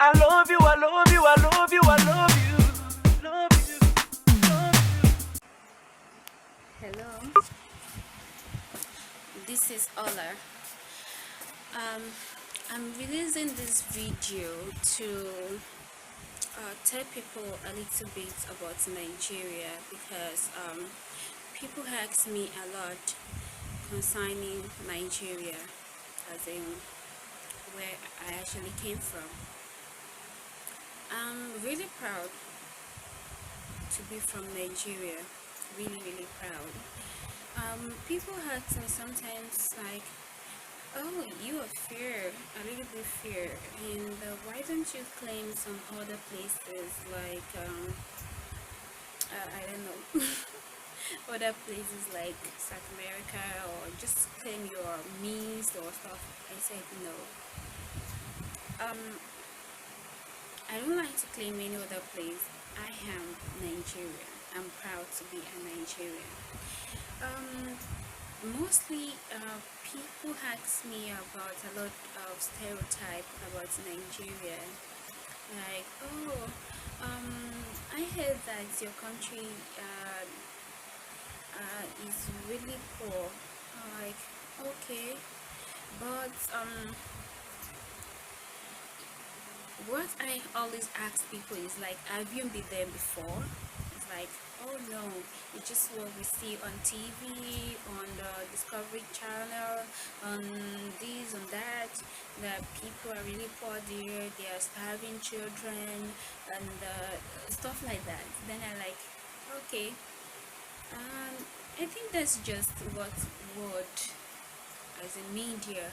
I love you, I love you, I love you, I love you, love you, love you. Hello, this is Ola. Um, I'm releasing this video to tell people a little bit about Nigeria because people ask me a lot concerning Nigeria, as in where I actually came from. I'm really proud to be from Nigeria, really proud. People ask me sometimes like, oh, you are fair, a little bit fair. And why don't you claim some other places like, I don't know, other places like South America, or just claim your means or stuff? I said no. Um, I don't like to claim any other place. I am Nigerian. I'm proud to be a Nigerian. Um, Mostly, people ask me about a lot of stereotype about Nigeria. Like, oh, I heard that your country is really poor. Like, okay, but what I always ask people is like, have you been there before? It's like, oh no, it's just what we see on TV, on the Discovery Channel, on this and that. That people are really poor there, they are starving children, and stuff like that. Then I like, okay, I think that's just what would, as a media,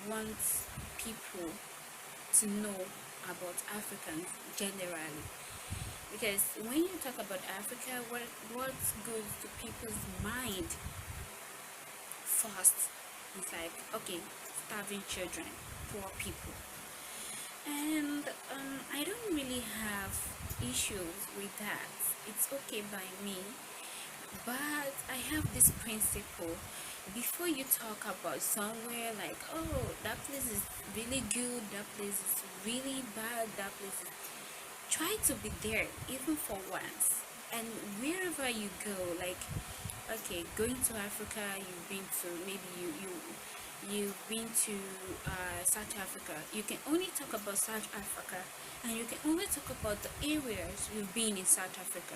wants people to know about Africans generally. Because when you talk about Africa, what goes to people's mind first is like, okay, starving children, poor people. And I don't really have issues with that. It's okay by me. But I have this principle. Before you talk about somewhere like, oh, that place is really good, that place is really bad, that place is, try to be there even for once. And wherever you go, like, okay, going to Africa, you've been to, maybe you've been to South Africa. You can only talk about South Africa, and you can only talk about the areas you've been in South Africa.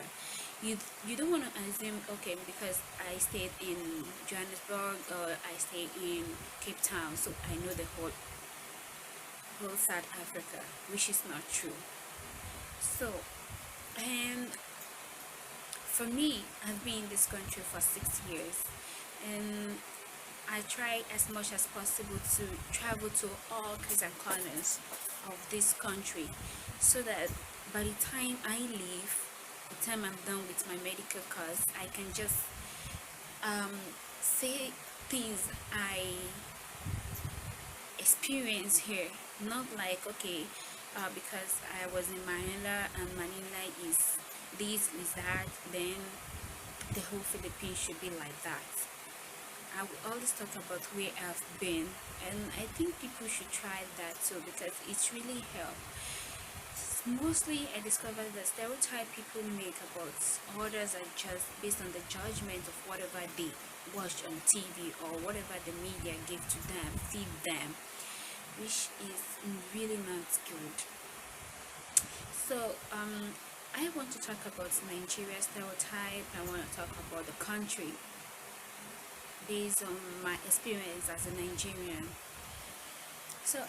You don't want to assume, okay, because I stayed in Johannesburg or I stayed in Cape Town, so I know the whole South Africa, which is not true. So, and for me, I've been in this country for 6 years, and I try as much as possible to travel to all kinds and corners of this country, so that by the time I leave, the time I'm done with my medical course, I can just um, say things I experience here. Not like, okay, because I was in Manila and Manila is this, is that, then the whole Philippines should be like that. I will always talk about where I've been, and I think people should try that too because it's really helped. Mostly, I discovered that stereotype people make about others are just based on the judgment of whatever they watch on TV or whatever the media give to them, feed them, which is really not good. So, I want to talk about Nigeria stereotype. I want to talk about the country based on my experience as a Nigerian. So,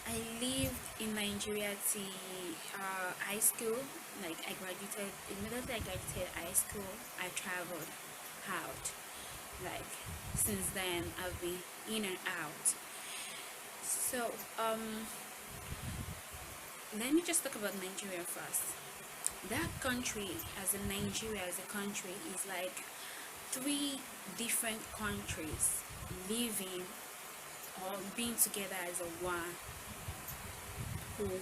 I lived in Nigeria till high school. Like I graduated immediately. I graduated high school. I traveled out. Like since then, I've been in and out. So let me just talk about Nigeria first. That country, as a Nigeria as a country, is like three different countries living or being together as a one whole,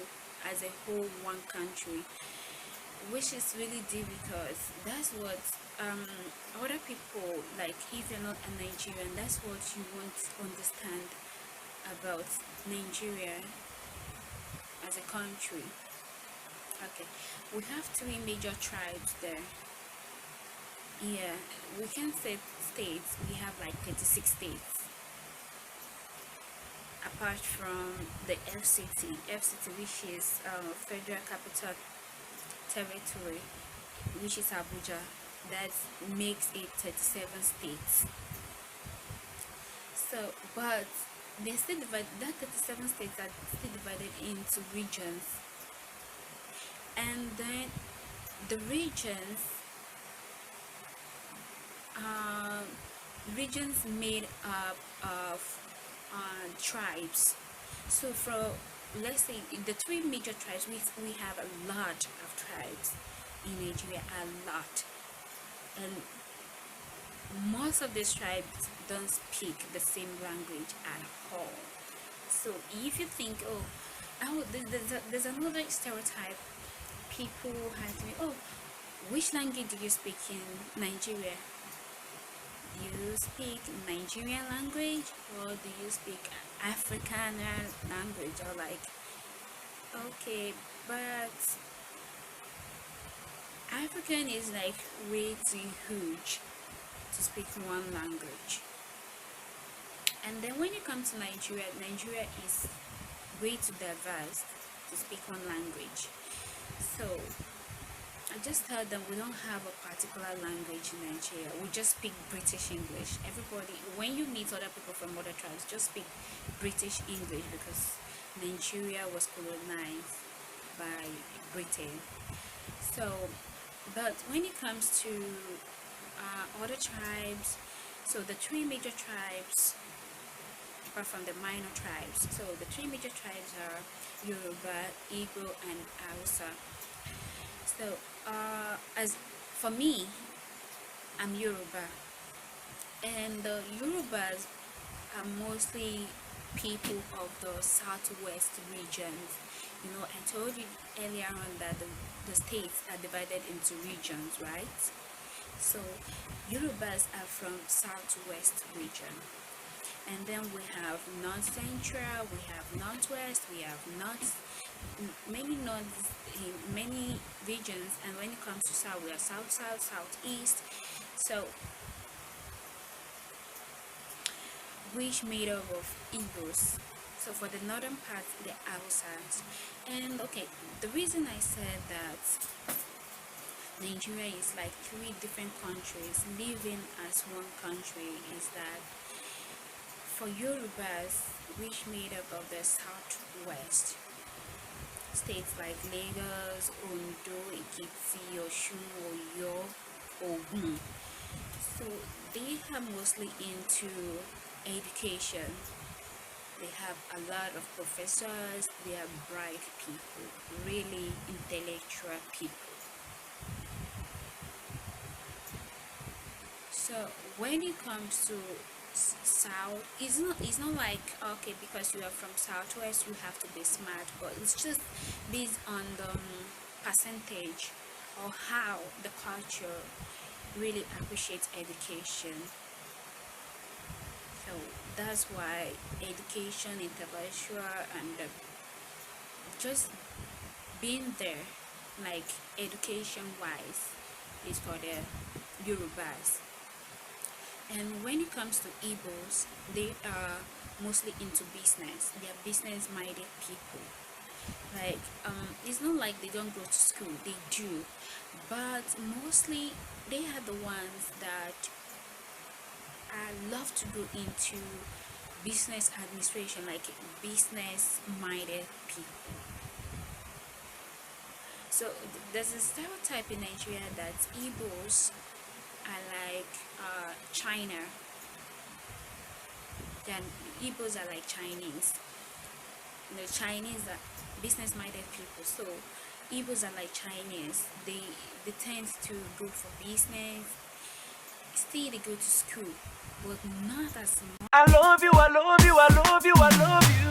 as a whole one country, which is really difficult. That's what other people, like, if you're not a Nigerian, that's what you want to understand about Nigeria. as a country. Okay, we have three major tribes there. Yeah, we can say states. We have like 36 states, apart from the FCT, which is Federal Capital Territory, which is Abuja. That makes it 37 states. So, but they still divide that 37 states are still divided into regions, and then the uh, regions made up of tribes. So, for let's say the three major tribes, we have a lot of tribes in Nigeria, a lot, and most of these tribes don't speak the same language at all. So if you think, there's another stereotype people have me, which language do you speak in Nigeria? Do you speak Nigerian language, or do you speak African language? Or like, okay, but African is like way too huge to speak one language. And then when you come to Nigeria is way too diverse to speak one language. So I just tell them we don't have a particular language in Nigeria. We just speak British English. Everybody, when you meet other people from other tribes, just speak British English, because Nigeria was colonized by Britain. So, but when it comes to other tribes, so the three major tribes, apart from the minor tribes, so the three major tribes are Yoruba, Igbo, and Hausa. So as for me, I'm Yoruba, and the Yorubas are mostly people of the southwest regions. You know, I told you earlier on that the states are divided into regions, right? So Yorubas are from southwest region, and then we have north central, we have northwest, we have many north in many regions, and when it comes to south, we have southeast. So which made up of Igbos. So for the northern part, the Hausas. And okay, the reason I said that Nigeria is like three different countries living as one country is that for Yorubas, which made up of the southwest states like Lagos, Ondo, Ekiti, Osun, Oyo, Ogun, so they are mostly into education. They have a lot of professors, they are bright people, really intellectual people. So when it comes to south, it's not like, okay, because you are from southwest you have to be smart, but it's just based on the percentage or how the culture really appreciates education. So that's why education, intellectual, and just being there, like education wise, is for the Yorubas. And when it comes to Igbos, they are mostly into business. They are business minded people. Like it's not like they don't go to school, they do, but mostly they are the ones that I love to go into business administration, like business minded people. So there's a stereotype in Nigeria that Igbos are like China. Then Igbos are like Chinese. The Chinese are business minded people. So Igbos are like Chinese. They tend to go for business. Still they go to school, but not as much. I love you, I love you, I love you, I love you.